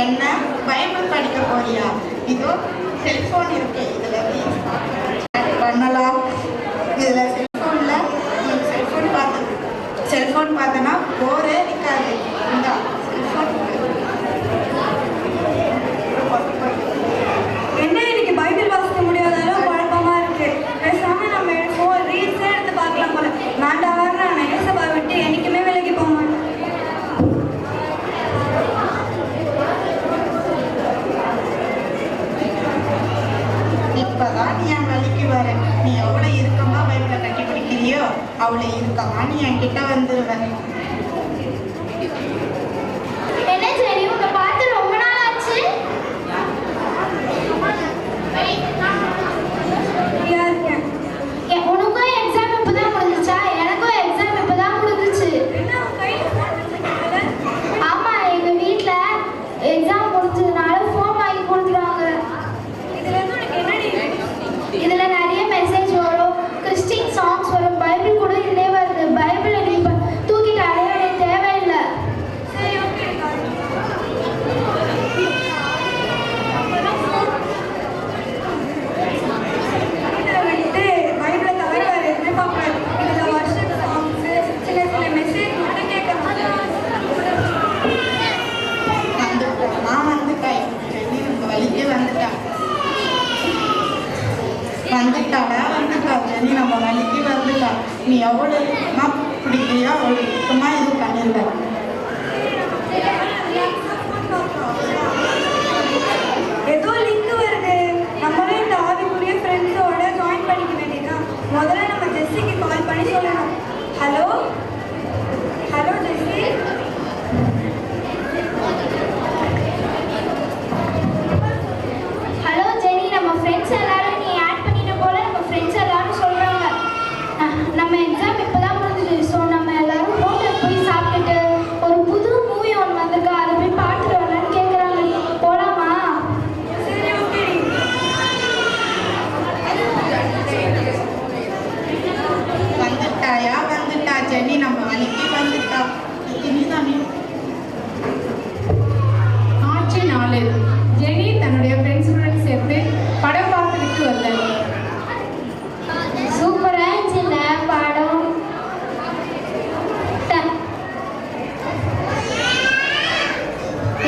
Speaker 9: என்ன பைபிள் படிக்க போறியா? இதோ செல்போன் இருக்கு, இதுல ரீல்ஸ் பண்ணலாம். இதுல செல்போன் பார்த்தனா போரே இருக்காது. இந்த செல்போன்
Speaker 8: என்ன இன்னைக்கு பைபிள் வாசிக்க முடியாத அளவு குழப்பமா இருக்கு. பேசாம நம்ம ரீல்ஸே எடுத்து பார்க்கலாம் போல. வேண்டாம், நான் ஏசப்பா விட்டு என்னைக்குமே விலகி போக மாட்டேன்.
Speaker 9: இப்பதான் நீ என் வழிக்கு வர. நீ எவ்வளவு இறுக்கமா பைபிளை கட்டி பிடிக்கிறியோ அவ்வளவு இறுக்கமா நீ என்கிட்ட வந்துருவ.
Speaker 3: என்ன சரி, உங்களை பார்த்து ரொம்ப நாள் ஆச்சு.
Speaker 8: ஃப்ரீயா இருக்கேன்.
Speaker 3: உனக்கும் எக்ஸாம் இப்பதான் முடிஞ்சுச்சா? எனக்கும் எக்ஸாம் இப்பதான் முடிஞ்சுச்சு.
Speaker 8: என்ன உன் கையில phone வச்சிருக்கீங்கல்ல?
Speaker 3: ஆமா, எங்க வீட்ல எக்ஸாம் முடிஞ்சதுனால ஃபோன் வாங்கி கொடுத்துருவாங்க.
Speaker 8: இதுல இருந்து உனக்கு என்னடி?
Speaker 3: இதுல நிறைய மெசேஜ் வரும், கிறிஸ்டின் சாங்ஸ் வரும், பைபிள் கூட இதுலயே வருது. பைபிளை நீ தூக்கிட்டு
Speaker 9: வந்துட்டாடா வந்துட்டா ஜெனி நம்ம வண்டிக்கு வந்துட்டா. நீ எவ்வளோ சுத்தமாக பிடிக்கிறியோ அவ்வளோ சுத்தமாக இது பண்ணிருக்க.
Speaker 8: ஏதோ லிங்க் வருது. நம்மளே இந்த ஆவிக்குரிய ஃப்ரெண்ட்ஸோட ஜாயின் பண்ணிக்க வேண்டியதான். முதல்ல நம்ம ஜெஸ்ஸிக்கு கால் பண்ணி சொல்லணும். ஹலோ ஹலோ ஜெஸ்ஸி.
Speaker 3: ஹலோ ஜெனி, நம்ம ஃப்ரெண்ட்ஸ் எல்லாரும் நீ ஆட் பண்ணிட்ட போல நம்ம ஃப்ரெண்ட்ஸ் எல்லாரும் சொல்கிறாங்க. நம்ம எக்ஸாம் இப்போ தான் முடிஞ்சுது. ஸோ நம்ம எல்லாரும் ஹோட்டல் போய் சாப்பிட்டுட்டு ஒரு புது மூவி ஒன்று வந்திருக்கா, அதை போய் பார்த்துட்டு வரலான்னு கேட்குறாங்க. போகலாமா?
Speaker 8: சரி ஓகே.
Speaker 9: வந்துட்டாயா வந்துட்டா ஜெனி நம்ம வண்டிக்கு வந்துட்டா. இனி தானே
Speaker 4: காட்சி 4. ஜெனி தன்னுடைய ஃப்ரெண்ட்ஸுடன் சேர்ந்து படம் பார்த்துக்கிட்டு வந்தார்.
Speaker 3: சூப்பராக இருந்துச்சுல்ல படம்.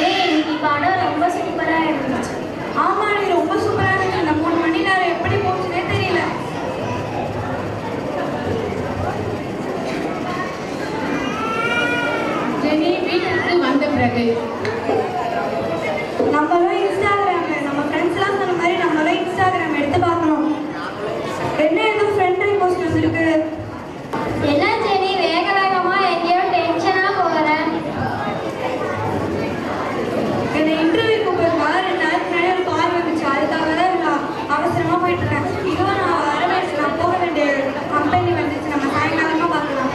Speaker 3: இன்னைக்கு படம் ரொம்ப சூப்பராக இருந்துச்சு.
Speaker 8: ஆமாம், நீ ரொம்ப சூப்பராக இருந்துச்சு. இந்த 3 மணி நேரம் எப்படி போச்சுன்னே தெரியல.
Speaker 4: ஜெனி வீட்டுக்கு வந்த பிறகு
Speaker 8: நம்மளும் இன்ஸ்டாகிராம், நம்ம ஃப்ரெண்ட்ஸ்லாம் சொன்ன மாதிரி நம்மளும் இன்ஸ்டாகிராம் எடுத்து பார்க்கணும். என்ன எதுவும் ஃப்ரெண்ட் ரிக்வெஸ்ட் வந்துருக்கு?
Speaker 3: என்ன ஜெனி வேக வேகமாக எங்கேயோ டென்ஷனாக போகிறேன்.
Speaker 8: என்னை இன்டர்வியூக்கு போயிருக்கா. 2 நாளுக்கு முன்னாடி ஒரு கால் வந்துச்சு. அதுக்காக தான் நான் அவசரமாக போயிட்டுருக்கேன். இதுவும் நான் வரவேற்று நான் போக வேண்டிய கம்பெனி வந்துச்சு. நம்ம சாயங்காலமாக பார்க்கலாம்.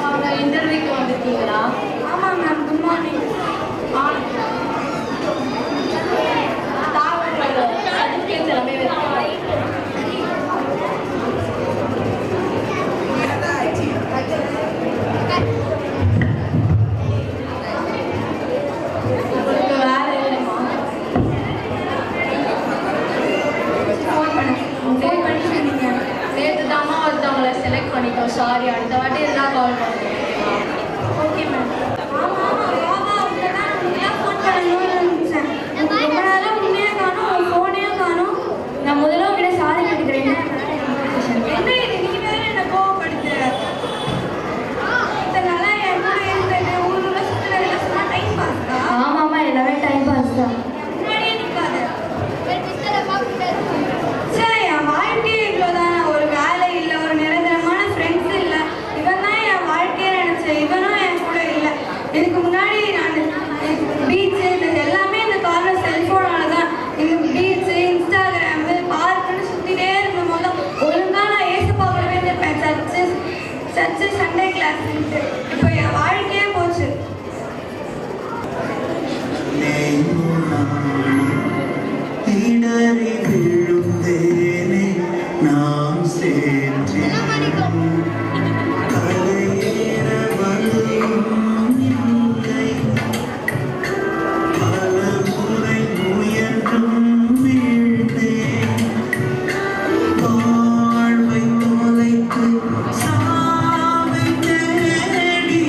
Speaker 4: வாங்க இன்டர்வியூக்கு வந்திருக்கீங்களா?
Speaker 8: ஆமாம் மேம், குட் மார்னிங்.
Speaker 4: எல்லாமே
Speaker 8: உங்களுக்கு வேலை இல்லைம்மா? ஃபோன் பண்ணி சொன்னீங்க.
Speaker 4: நேற்று தாமா ஒருத்தவங்களை செலக்ட் பண்ணிட்டோம். சாரி, அடுத்த வாட்டி எல்லாம் கால் பண்ணுறேன்.
Speaker 8: Okay ma'am. ஆமாம் ராவா அவங்க தான் உண்மையாக ஃபோன் பண்ணணும்னு நினச்சேன். ரொம்ப நேரம் உண்மையாக காணும், உன் ஃபோனையும் காணும். நான் முதல்ல உங்ககிட்ட சாரி கேட்டுக்கிறேன். என்ன இது, நீ வேற என்ன கோவப்படுத்து? இத்தனை நாளா என் கூட இருந்தது, ஊருல சுற்றுறதுல சும்மா டைம் பாஸ் தான்.
Speaker 3: ஆமாம்மா, எல்லாமே டைம் பாஸ் தான்.
Speaker 8: முன்னாடியே நிற்காது. சரி, என் வாழ்க்கையே இவ்வளோதான். ஒரு வேலை இல்லை, ஒரு நிரந்தரமான ஃப்ரெண்ட்ஸ் இல்லை. இவன் தான் என் வாழ்க்கையை நினச்சேன். இவனும் என் கூட இல்லை. இதுக்கு முன்னாடி நான் பீச்சு இது எல்லாமே இந்த கார்னர் செல்ஃபோனால தான். இந்த பீச்சு, இன்ஸ்டாகிராமு, பார்க்குன்னு சுற்றிட்டே இருந்த போது ஒழுங்காக நான் ஏசப்பா கூடவே இருந்திருப்பேன். சர்ச்சு சண்டே கிளாஸ்ன்ட்டு. இப்போ என் வாழ்க்கையே போச்சு.
Speaker 5: திணறி விழுந்தேனே நாம் சேர்ந்தேன் கரையேற வழியும் இல்லை பல முறை முயன்றும் வீழ்ந்தேன் வாழ்வை தொலைத்து சாவை தேடி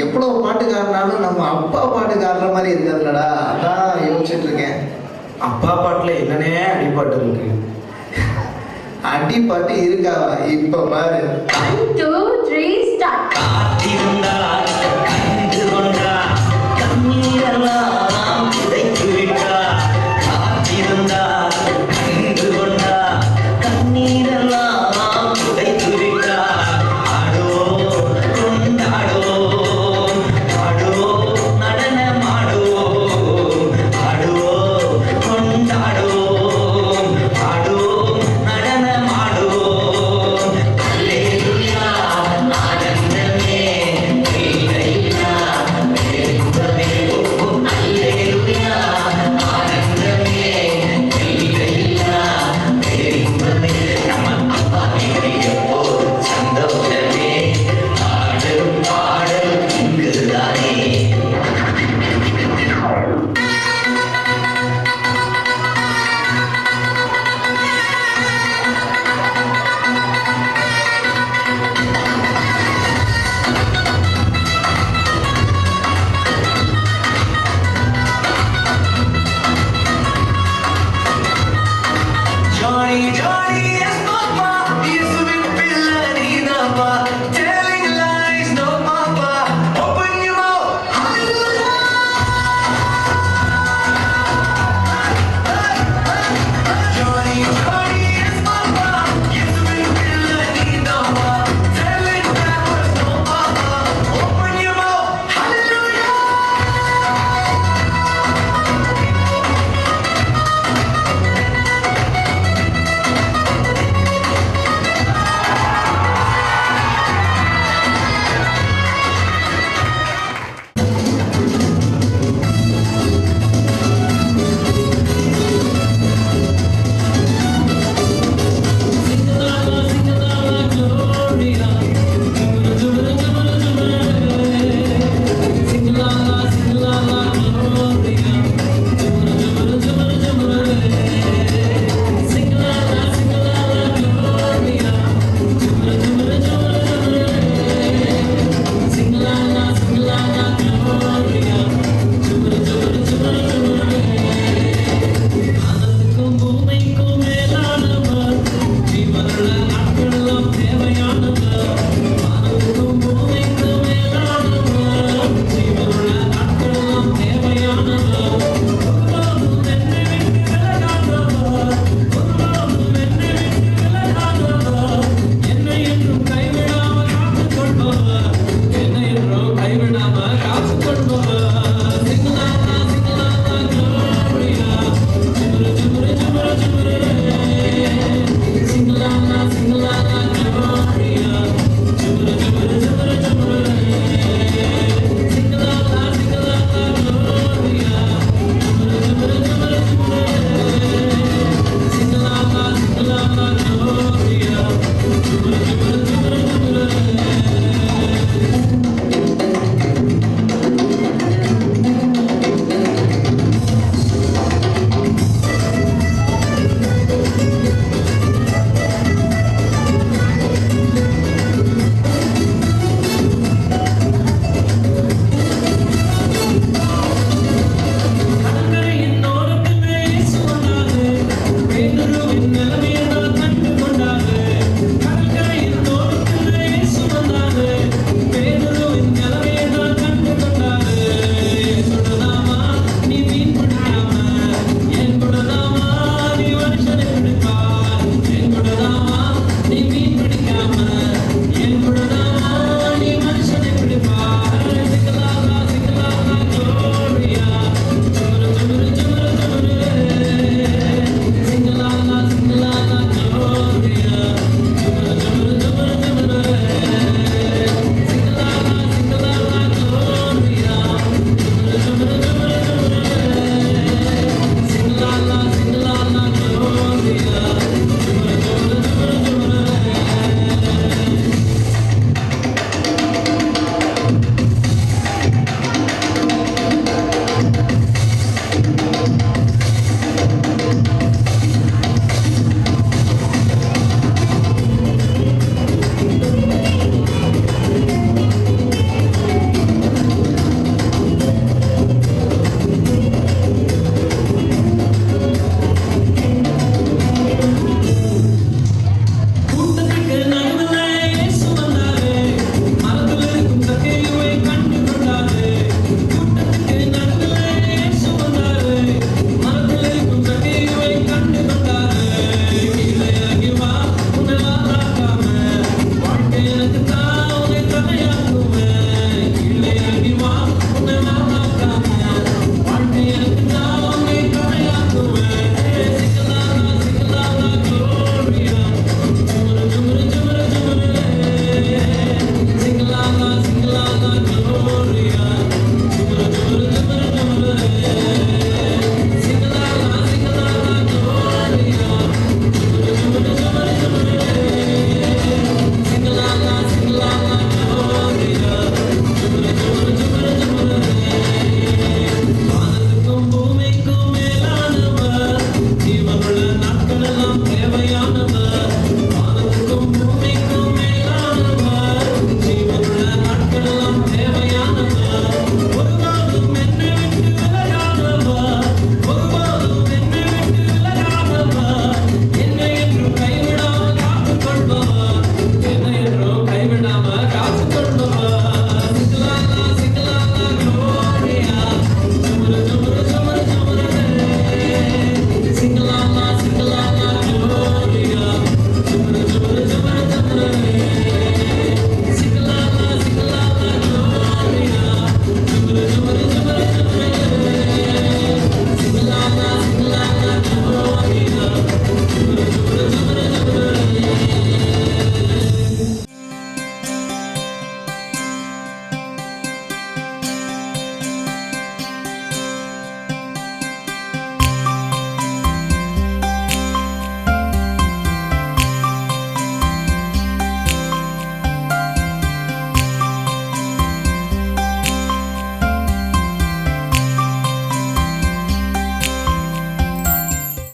Speaker 10: எவ்வளோ பாட்டுக்காரனாலும் நம்ம அப்பா பாட்டுக்காரற மாதிரி இருக்காதுல்லடா, அதான் யோசிச்சுட்டு இருக்கேன். அப்பா பாட்டில் என்னன்னே அடிப்பாட்டு இருக்கு. அடிப்பாட்டு இருக்காவா? இப்போ பாரு.
Speaker 8: 1 2 3 ஸ்டார்ட்.
Speaker 5: காத்திருந்தால்